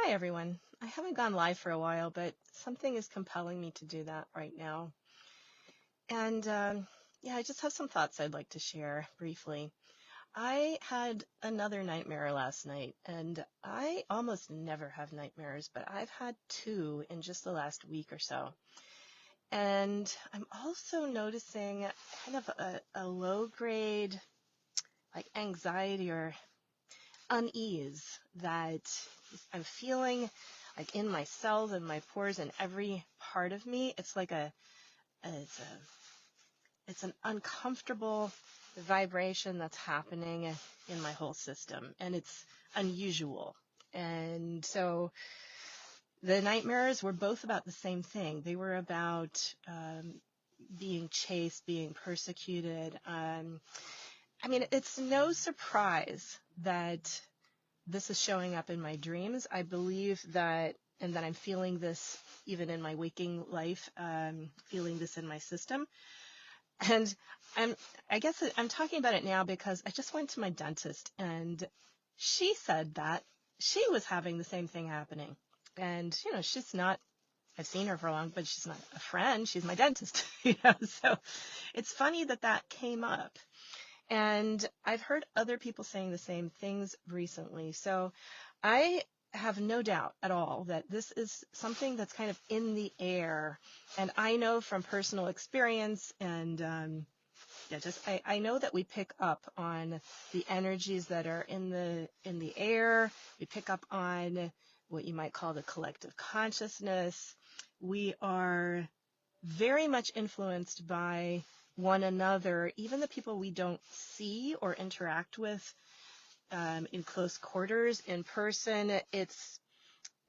Hi, everyone. I haven't gone live for a while, but something is compelling me to do that right now. And yeah, I just have some thoughts I'd like to share briefly. I had another nightmare last night, and I almost never have nightmares, but I've had two in just the last week or so. And I'm also noticing kind of a low grade, like anxiety or unease that I'm feeling like in my cells and my pores and every part of me. It's like it's a it's an uncomfortable vibration that's happening in my whole system, and it's unusual. And so the nightmares were both about the same thing. They were about being chased, being persecuted. I mean, it's no surprise that this is showing up in my dreams. I believe that, and that I'm feeling this even in my waking life, feeling this in my system. And I'm, I guess I'm talking about it now because I just went to my dentist and she said that she was having the same thing happening. And, she's not, I've seen her for long, but she's not a friend. She's my dentist, so it's funny that that came up. And I've heard other people saying the same things recently. So I have no doubt at all that this is something that's kind of in the air. And I know from personal experience and I know that we pick up on the energies that are in the air. We pick up on what you might call the collective consciousness. We are very much influenced by one another, even the people we don't see or interact with in close quarters, in person. It's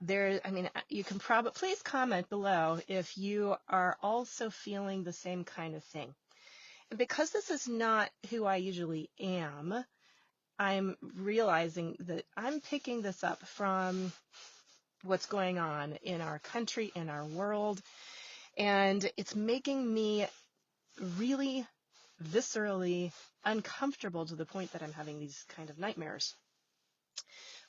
there. I mean, you can probably please comment below if you are also feeling the same kind of thing. And because this is not who I usually am, I'm realizing that I'm picking this up from what's going on in our country, in our world, and it's making me really viscerally uncomfortable to the point that I'm having these kind of nightmares.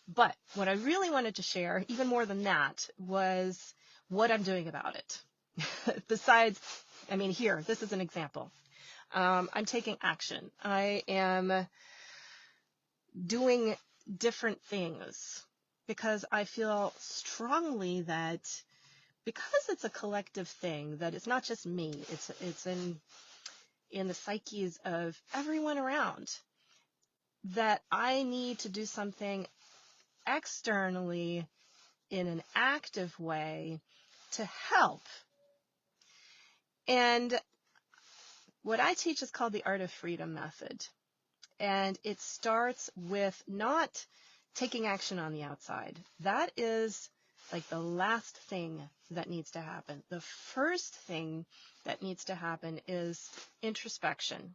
But what I really wanted to share, even more than that, was what I'm doing about it. Besides, I mean, here, this is an example. I'm taking action. I am doing different things because I feel strongly that because it's a collective thing, that it's not just me, it's in the psyches of everyone around, that I need to do something externally in an active way to help. And what I teach is called the Art of Freedom method. And it starts with not taking action on the outside. That is like the last thing that needs to happen. The first thing that needs to happen is introspection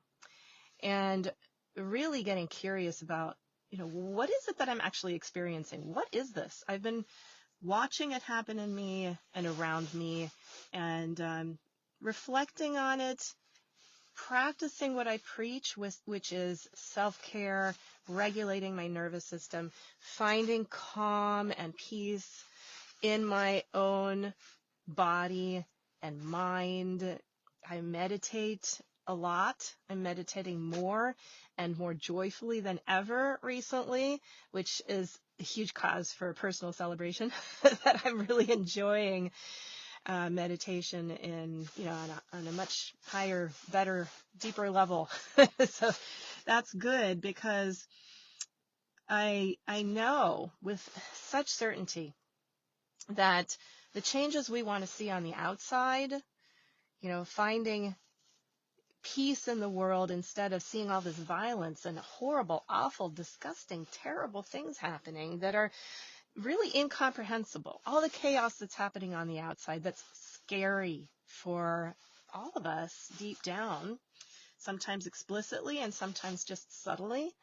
and really getting curious about, what is it that I'm actually experiencing? What is this? I've been watching it happen in me and around me and reflecting on it, practicing what I preach, which is self-care, regulating my nervous system, finding calm and peace in my own body and mind. I meditate a lot. I'm meditating more and more joyfully than ever recently, which is a huge cause for personal celebration that I'm really enjoying meditation in, on a much higher, better, deeper level. So that's good because I know with such certainty that the changes we want to see on the outside, finding peace in the world instead of seeing all this violence and horrible, awful, disgusting, terrible things happening that are really incomprehensible. All the chaos that's happening on the outside that's scary for all of us deep down, sometimes explicitly and sometimes just subtly.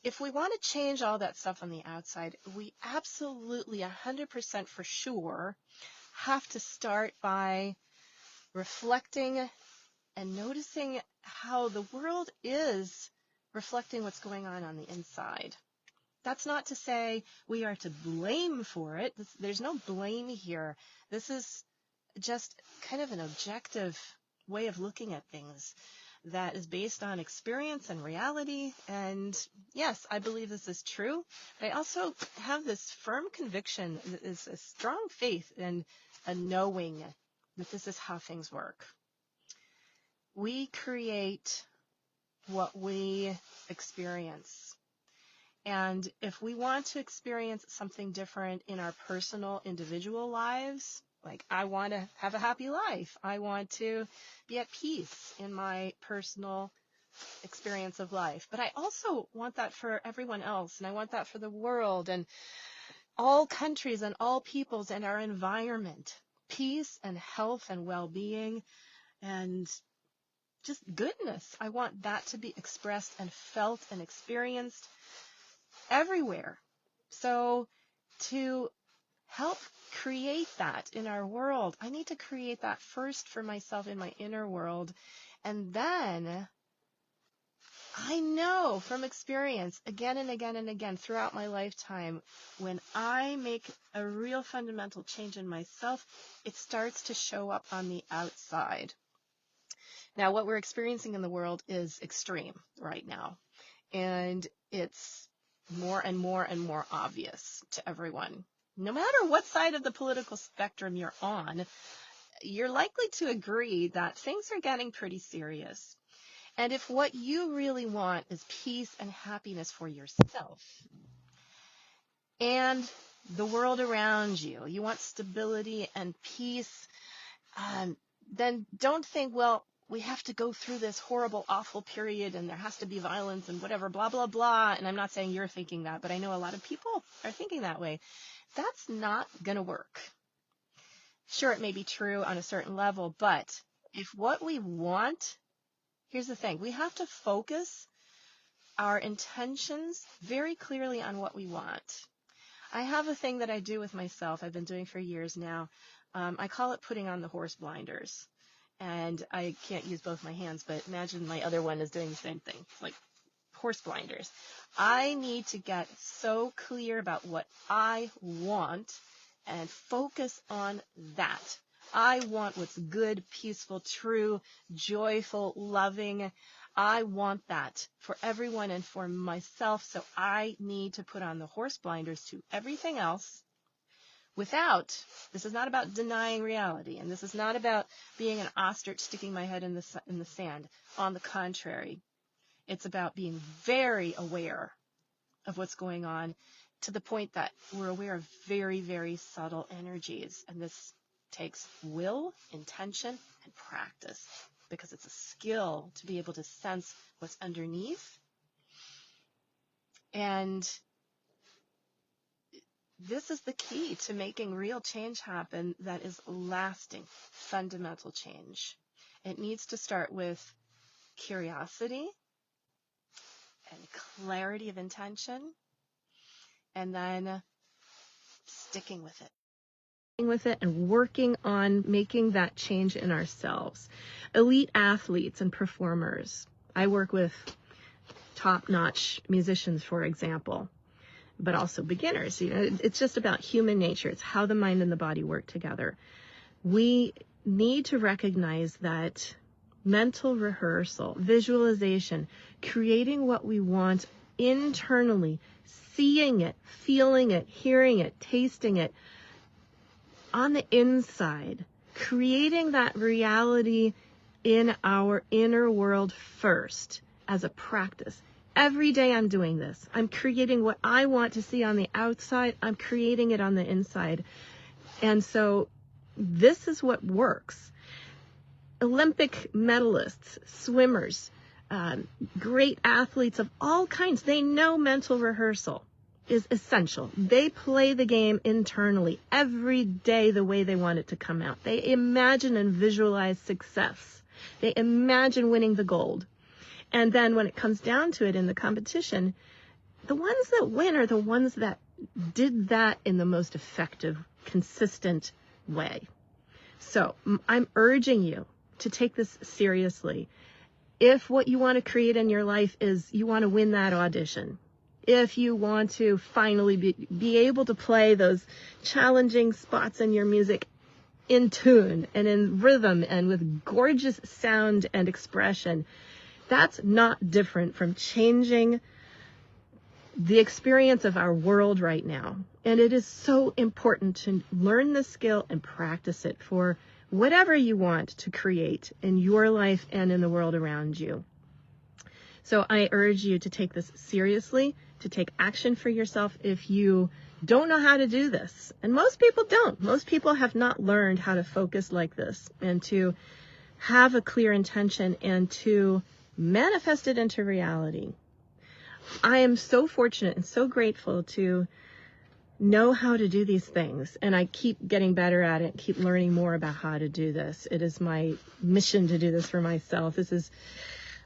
If we want to change all that stuff on the outside, we absolutely 100% for sure have to start by reflecting and noticing how the world is reflecting what's going on the inside. That's not to say we are to blame for it. There's no blame here. This is just kind of an objective way of looking at things that is based on experience and reality. And yes, I believe this is true. But I also have this firm conviction, is a strong faith and a knowing that this is how things work. We create what we experience. And if we want to experience something different in our personal, individual lives, like I want to have a happy life, I want to be at peace in my personal experience of life, but I also want that for everyone else, and I want that for the world and all countries and all peoples and our environment, peace and health and well-being and just goodness. I want that to be expressed and felt and experienced everywhere. So to help create that in our world, I need to create that first for myself in my inner world. And then I know from experience again and again and again throughout my lifetime, when I make a real fundamental change in myself, it starts to show up on the outside. Now, what we're experiencing in the world is extreme right now, and it's more and more and more obvious to everyone. No matter what side of the political spectrum you're on, you're likely to agree that things are getting pretty serious. And if what you really want is peace and happiness for yourself and the world around you, you want stability and peace, then don't think, well, we have to go through this horrible, awful period and there has to be violence and whatever, blah, blah, blah. And I'm not saying you're thinking that, but I know a lot of people are thinking that way. That's not going to work. Sure, it may be true on a certain level, but if what we want, here's the thing, we have to focus our intentions very clearly on what we want. I have a thing that I do with myself, I've been doing for years now. I call it putting on the horse blinders. And I can't use both my hands, but imagine my other one is doing the same thing, like horse blinders. I need to get so clear about what I want and focus on that. I want what's good, peaceful, true, joyful, loving. I want that for everyone and for myself. So I need to put on the horse blinders to everything else. This is not about denying reality, and this is not about being an ostrich sticking my head in the sand. On the contrary, it's about being very aware of what's going on to the point that we're aware of very, very subtle energies, and this takes will, intention, and practice, because it's a skill to be able to sense what's underneath. And this is the key to making real change happen that is lasting, fundamental change. It needs to start with curiosity and clarity of intention, and then sticking with it and working on making that change in ourselves. Elite athletes and performers. I work with top-notch musicians, for example, but also beginners. It's just about human nature. It's how the mind and the body work together. We need to recognize that mental rehearsal, visualization, creating what we want internally, seeing it, feeling it, hearing it, tasting it on the inside, creating that reality in our inner world first as a practice. Every day I'm doing this. I'm creating what I want to see on the outside. I'm creating it on the inside. And so this is what works. Olympic medalists, swimmers, great athletes of all kinds, they know mental rehearsal is essential. They play the game internally every day the way they want it to come out. They imagine and visualize success. They imagine winning the gold. And then when it comes down to it in the competition, the ones that win are the ones that did that in the most effective, consistent way. So I'm urging you to take this seriously. If what you want to create in your life is you want to win that audition, if you want to finally be able to play those challenging spots in your music in tune and in rhythm and with gorgeous sound and expression, that's not different from changing the experience of our world right now. And it is so important to learn this skill and practice it for whatever you want to create in your life and in the world around you. So I urge you to take this seriously, to take action for yourself if you don't know how to do this. And most people don't. Most people have not learned how to focus like this and to have a clear intention and to manifest it into reality. I am so fortunate and so grateful to know how to do these things, and I keep getting better at it, keep learning more about how to do this. It is my mission to do this for myself.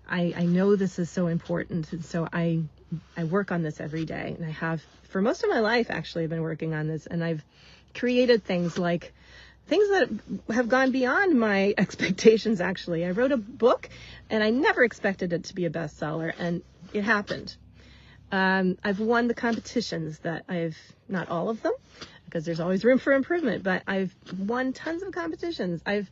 I know this is so important, and so I work on this every day, and I have for most of my life. Actually, I've been working on this, and I've created things that have gone beyond my expectations. Actually, I wrote a book, and I never expected it to be a bestseller, and it happened. I've won the competitions not all of them, because there's always room for improvement, but I've won tons of competitions. I've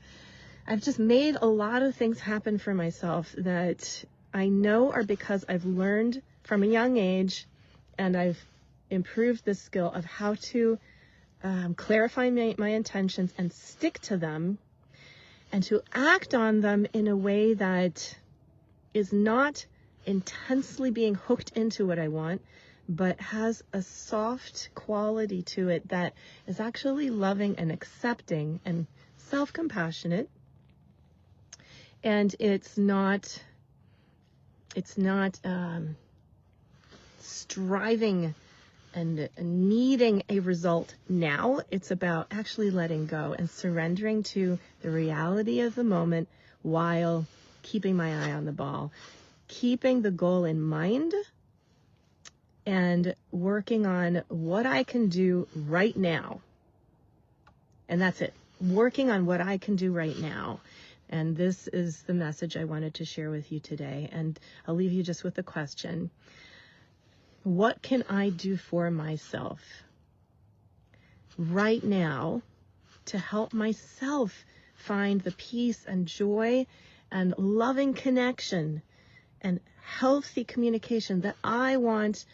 just made a lot of things happen for myself that I know are because I've learned from a young age, and I've improved the skill of how to clarify my intentions and stick to them, and to act on them in a way that is not intensely being hooked into what I want, but has a soft quality to it that is actually loving and accepting and self-compassionate. And it's not striving and needing a result now. It's about actually letting go and surrendering to the reality of the moment while keeping my eye on the ball, keeping the goal in mind, and working on what I can do right now. And that's it. Working on what I can do right now. And this is the message I wanted to share with you today. And I'll leave you just with the question: what can I do for myself right now to help myself find the peace and joy and loving connection and healthy communication that I want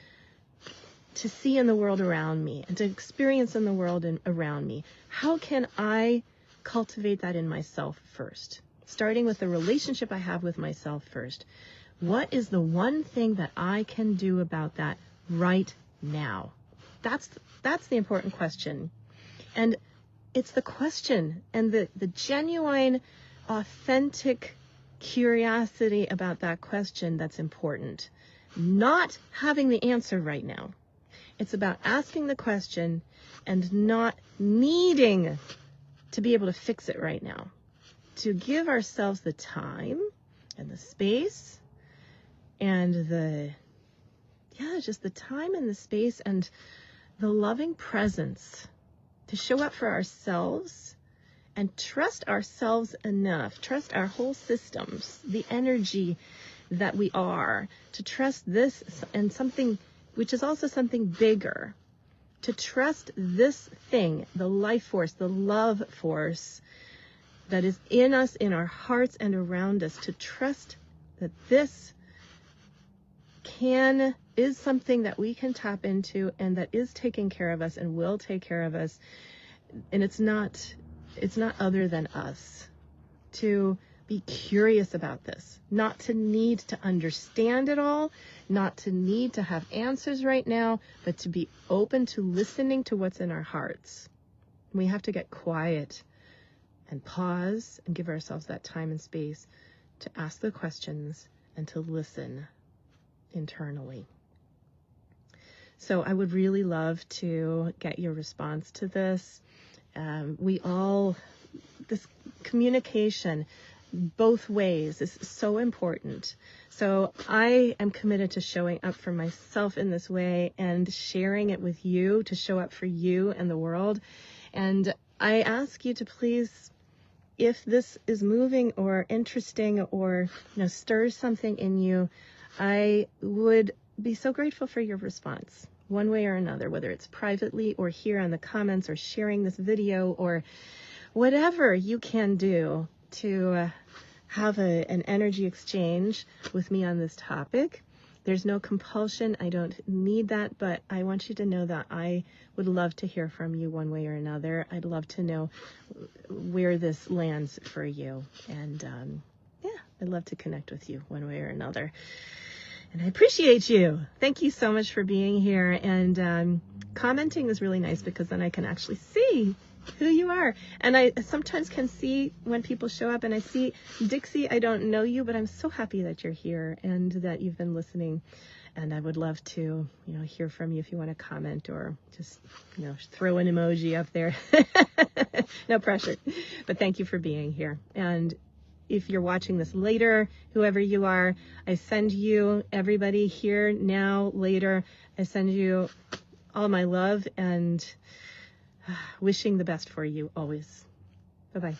to see in the world around me and to experience in the world around me? How can I cultivate that in myself first? Starting with the relationship I have with myself first. What is the one thing that I can do about that right now? That's the important question. And it's the question and the genuine, authentic curiosity about that question that's important. Not having the answer right now. It's about asking the question and not needing to be able to fix it right now. To give ourselves the time and the space and just the time and the space and the loving presence to show up for ourselves and trust ourselves enough, trust our whole systems, the energy that we are, to trust this and something which is also something bigger, to trust this thing, the life force, the love force that is in us, in our hearts and around us, to trust that this is something that we can tap into and that is taking care of us and will take care of us. And it's not other than us. To be curious about this, not to need to understand it all, not to need to have answers right now, but to be open to listening to what's in our hearts. We have to get quiet and pause and give ourselves that time and space to ask the questions and to listen internally. So I would really love to get your response to this. This communication both ways is so important. So I am committed to showing up for myself in this way and sharing it with you, to show up for you and the world. And I ask you to please, if this is moving or interesting or stirs something in you, I would be so grateful for your response, one way or another, whether it's privately or here on the comments or sharing this video or whatever you can do to have an energy exchange with me on this topic. There's no compulsion. I don't need that, but I want you to know that I would love to hear from you one way or another. I'd love to know where this lands for you. And I'd love to connect with you one way or another. And I appreciate you. Thank you so much for being here. And commenting is really nice because then I can actually see who you are. And I sometimes can see when people show up, and I see Dixie, I don't know you, but I'm so happy that you're here and that you've been listening. And I would love to, hear from you if you want to comment or just, throw an emoji up there. No pressure. But thank you for being here. And if you're watching this later, whoever you are, I send you, everybody here now, later, I send you all my love and wishing the best for you always. Bye-bye.